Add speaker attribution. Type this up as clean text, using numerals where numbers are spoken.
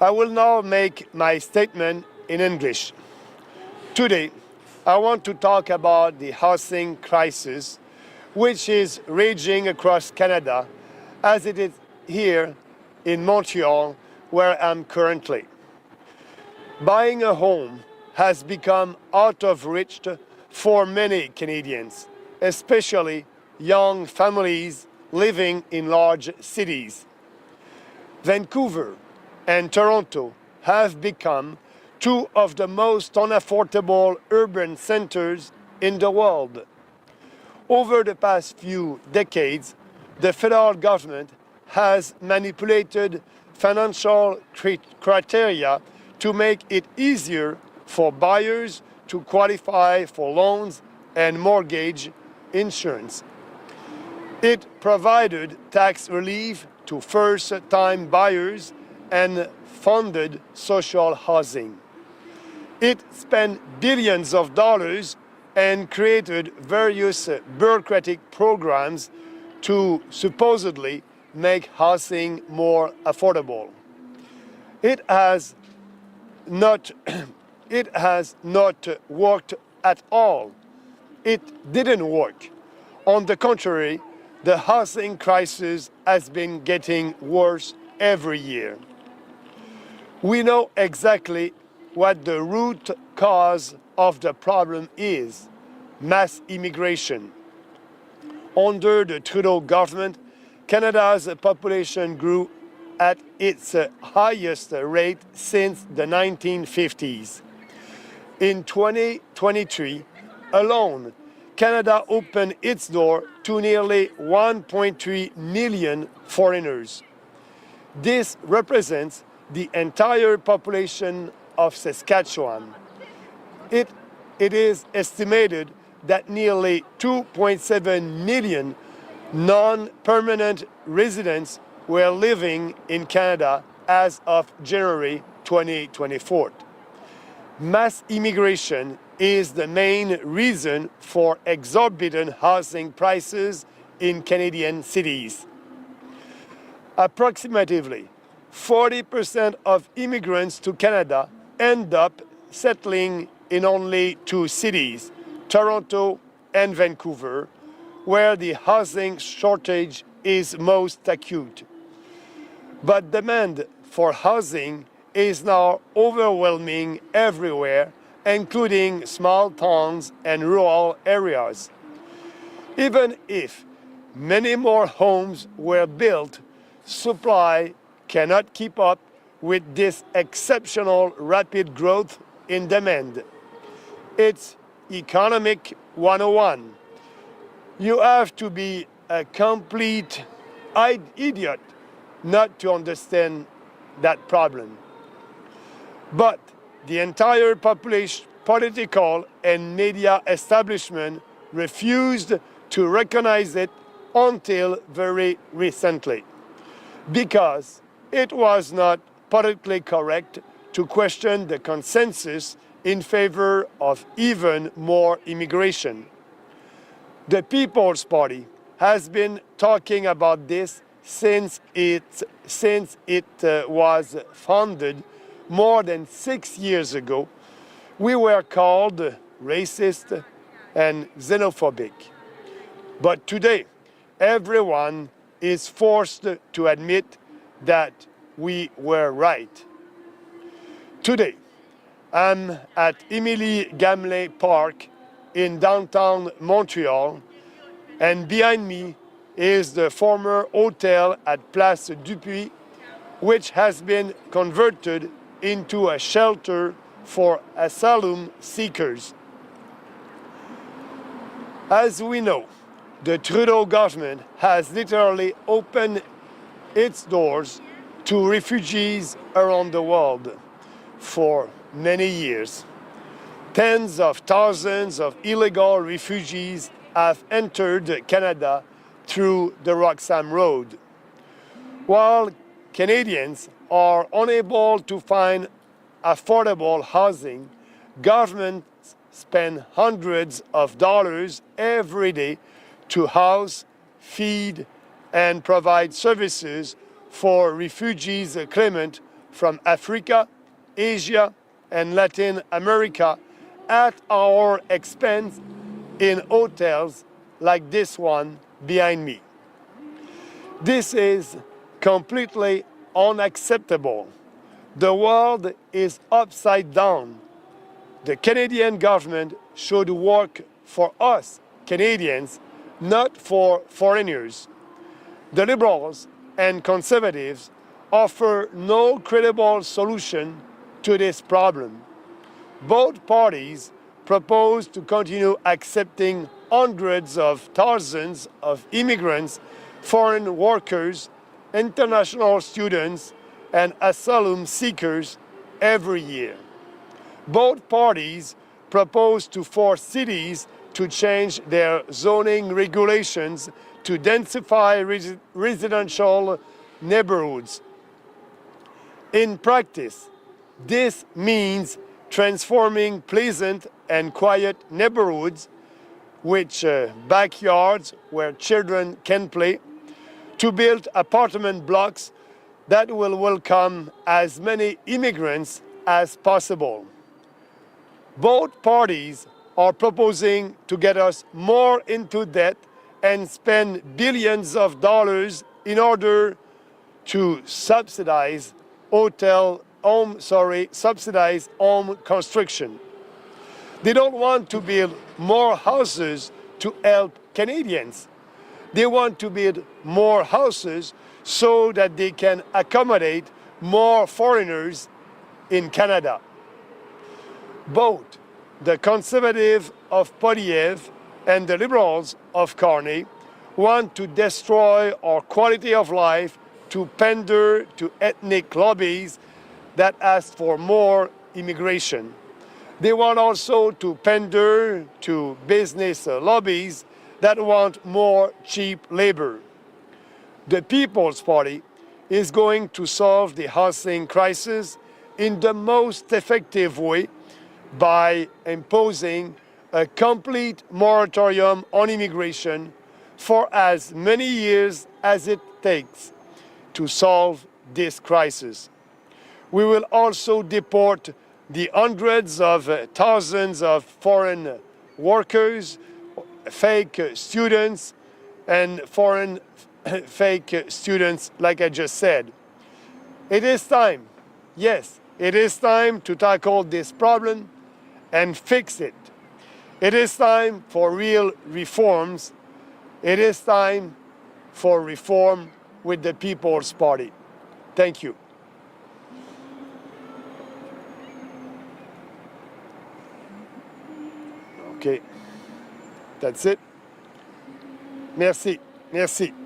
Speaker 1: I will now make my statement in English. Today, I want to talk about the housing crisis, which is raging across Canada, as it is here in Montreal, where I'm currently. Buying a home has become out of reach for many Canadians, especially young families living in large cities. Vancouver and Toronto have become two of the most unaffordable urban centers in the world. Over the past few decades, the federal government has manipulated financial criteria to make it easier for buyers to qualify for loans and mortgage insurance. It provided tax relief to first-time buyers and funded social housing. It spent billions of dollars and created various bureaucratic programs to supposedly make housing more affordable. It has not worked at all. It didn't work. On the contrary, the housing crisis has been getting worse every year. We know exactly what the root cause of the problem is: mass immigration. Under the Trudeau government, Canada's population grew at its highest rate since the 1950s. In 2023 alone, Canada opened its door to nearly 1.3 million foreigners. This represents the entire population of Saskatchewan. It is estimated that nearly 2.7 million non-permanent residents were living in Canada as of January 2024. Mass immigration is the main reason for exorbitant housing prices in Canadian cities. Approximately 40% of immigrants to Canada end up settling in only two cities, Toronto and Vancouver, where the housing shortage is most acute. But demand for housing is now overwhelming everywhere, including small towns and rural areas. Even if many more homes were built, supply cannot keep up with this exceptional rapid growth in demand. It's Economic 101. You have to be a complete idiot not to understand that problem. But the entire political and media establishment refused to recognize it until very recently, because it was not politically correct to question the consensus in favor of even more immigration. The People's Party has been talking about this since it was founded more than 6 years ago. We were called racist and xenophobic. But today, everyone is forced to admit that we were right. Today, I'm at Émilie Gamelin Park in downtown Montreal, and behind me is the former hotel at Place Dupuis, which has been converted into a shelter for asylum seekers. As we know, the Trudeau government has literally opened its doors to refugees around the world for many years. Tens of thousands of illegal refugees have entered Canada through the Roxham Road. While Canadians are unable to find affordable housing, governments spend hundreds of dollars every day to house, feed, and provide services for refugees claimant from Africa, Asia, and Latin America at our expense in hotels like this one behind me. This is completely unacceptable. The world is upside down. The Canadian government should work for us, Canadians, not for foreigners. The Liberals and Conservatives offer no credible solution to this problem. Both parties propose to continue accepting hundreds of thousands of immigrants, foreign workers, international students, and asylum seekers every year. Both parties propose to force cities to change their zoning regulations to densify residential neighborhoods. In practice, this means transforming pleasant and quiet neighborhoods, which backyards where children can play, to build apartment blocks that will welcome as many immigrants as possible. Both parties are proposing to get us more into debt and spend billions of dollars in order to subsidize home construction. They don't want to build more houses to help Canadians. They want to build more houses so that they can accommodate more foreigners in Canada. Both the Conservative of Podiev and the Liberals of Carney want to destroy our quality of life to pander to ethnic lobbies that ask for more immigration. They want also to pander to business lobbies that want more cheap labor. The People's Party is going to solve the housing crisis in the most effective way by imposing a complete moratorium on immigration for as many years as it takes to solve this crisis. We will also deport the hundreds of thousands of foreign workers, fake students, and foreign fake students, like I just said. It is time, yes, it is time to tackle this problem and fix it. It is time for real reforms. It is time for reform with the People's Party. Thank you. Okay, that's it. Merci, merci.